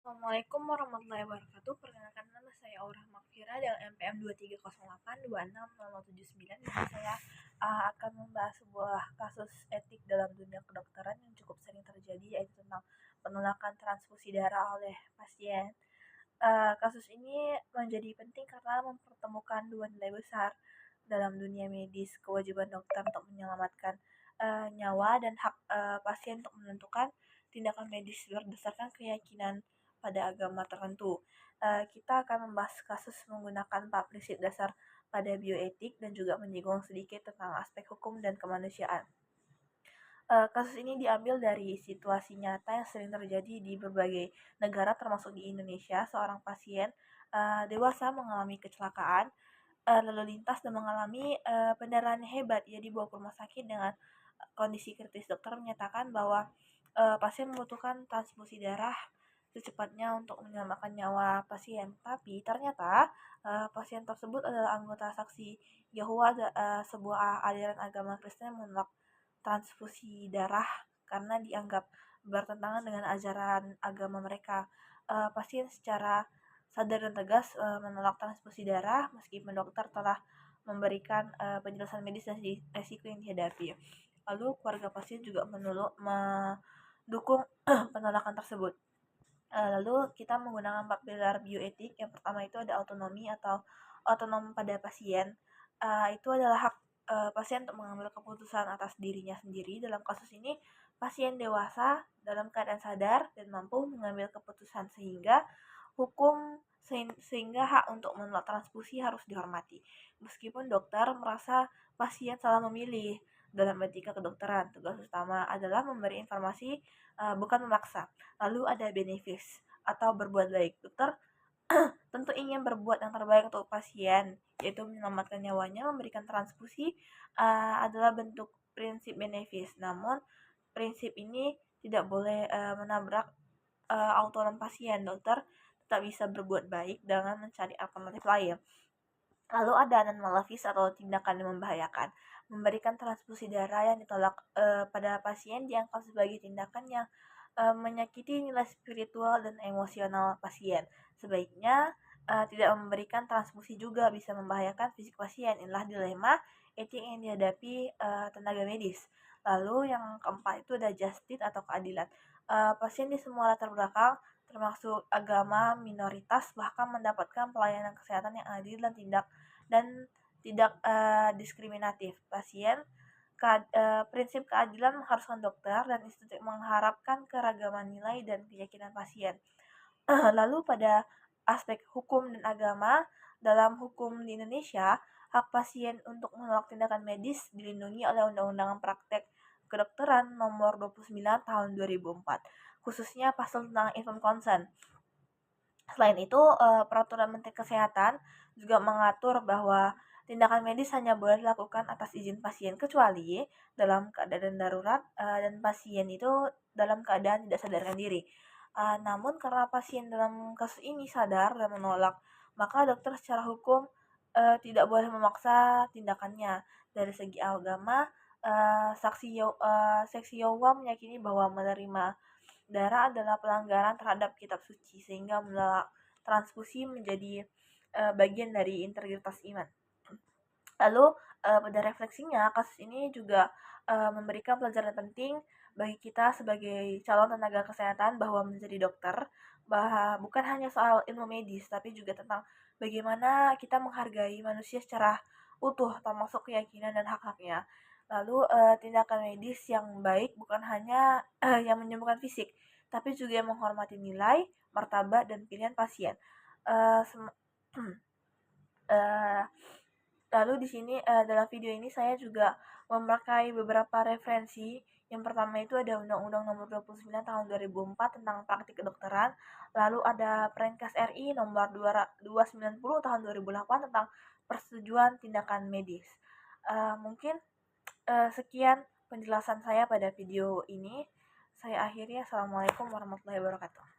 Assalamualaikum warahmatullahi wabarakatuh. Perkenalkan, nama saya Aurah Makfira dengan NPM 2308260079. Dan saya akan membahas sebuah kasus etik dalam dunia kedokteran yang cukup sering terjadi, yaitu tentang penolakan transfusi darah oleh pasien. Kasus ini menjadi penting karena mempertemukan dua nilai besar dalam dunia medis: kewajiban dokter untuk menyelamatkan nyawa dan hak pasien untuk menentukan tindakan medis berdasarkan keyakinan pada agama tertentu. Kita akan membahas kasus menggunakan 4 prinsip dasar pada bioetik dan juga menyinggung sedikit tentang aspek hukum dan kemanusiaan. Kasus ini diambil dari situasi nyata yang sering terjadi di berbagai negara termasuk di Indonesia. Seorang pasien dewasa mengalami kecelakaan lalu lintas dan mengalami pendarahan hebat. Ia dibawa ke rumah sakit dengan kondisi kritis. Dokter menyatakan bahwa pasien membutuhkan transfusi darah secepatnya untuk menyelamatkan nyawa pasien. Tapi ternyata pasien tersebut adalah anggota saksi Yahwa, sebuah aliran agama Kristen yang menolak transfusi darah karena dianggap bertentangan dengan ajaran agama mereka. Pasien secara sadar dan tegas menolak transfusi darah meskipun dokter telah memberikan penjelasan medis dan resiko yang dihadapi. Lalu keluarga pasien juga mendukung penolakan tersebut. Lalu kita menggunakan 4 pilar bioetik. Yang pertama itu ada autonomi atau otonom pada pasien. Itu adalah hak pasien untuk mengambil keputusan atas dirinya sendiri. Dalam kasus ini, pasien dewasa dalam keadaan sadar dan mampu mengambil keputusan sehingga hak untuk menolak transfusi harus dihormati. Meskipun dokter merasa pasien salah memilih. Dalam etika kedokteran, tugas utama adalah memberi informasi, bukan memaksa. Lalu ada benefis atau berbuat baik. Dokter tentu ingin berbuat yang terbaik untuk pasien, yaitu menyelamatkan nyawanya. Memberikan transfusi adalah bentuk prinsip benefis. Namun prinsip ini tidak boleh menabrak autonom pasien. Dokter tetap bisa berbuat baik dengan mencari alternatif lain. Lalu ada non-malafis atau tindakan yang membahayakan. Memberikan transfusi darah yang ditolak pada pasien dianggap sebagai tindakan yang menyakiti nilai spiritual dan emosional pasien. Sebaiknya tidak memberikan transfusi juga bisa membahayakan fisik pasien. Inilah dilema etik yang dihadapi tenaga medis. Lalu yang keempat itu ada justice atau keadilan. Pasien di semua latar belakang termasuk agama minoritas bahkan mendapatkan pelayanan kesehatan yang adil dan tidak diskriminatif. Prinsip keadilan mengharuskan dokter dan institusi mengharapkan keragaman nilai dan keyakinan pasien. Lalu pada aspek hukum dan agama, dalam hukum di Indonesia, hak pasien untuk menolak tindakan medis dilindungi oleh Undang-Undang Praktek Kedokteran Nomor 29 Tahun 2004, khususnya pasal tentang informed consent. Selain itu, Peraturan Menteri Kesehatan juga mengatur bahwa tindakan medis hanya boleh dilakukan atas izin pasien kecuali dalam keadaan darurat dan pasien itu dalam keadaan tidak sadarkan diri. Namun karena pasien dalam kasus ini sadar dan menolak, maka dokter secara hukum tidak boleh memaksa tindakannya. Dari segi agama, seksi Yahwa meyakini bahwa menerima darah adalah pelanggaran terhadap kitab suci, sehingga menolak transfusi menjadi bagian dari integritas iman. Lalu pada refleksinya, kasus ini juga memberikan pelajaran penting bagi kita sebagai calon tenaga kesehatan bahwa menjadi dokter bahwa bukan hanya soal ilmu medis, tapi juga tentang bagaimana kita menghargai manusia secara utuh, termasuk keyakinan dan hak-haknya. Lalu tindakan medis yang baik bukan hanya yang menyembuhkan fisik, tapi juga yang menghormati nilai, martabat, dan pilihan pasien. Uh, sem- uh, Lalu di sini dalam video ini saya juga memakai beberapa referensi. Yang pertama itu ada Undang-Undang Nomor 29 Tahun 2004 tentang praktik kedokteran. Lalu ada Permenkes RI Nomor 290 Tahun 2008 tentang persetujuan tindakan medis. Mungkin sekian penjelasan saya pada video ini. Saya akhiri. Assalamualaikum warahmatullahi wabarakatuh.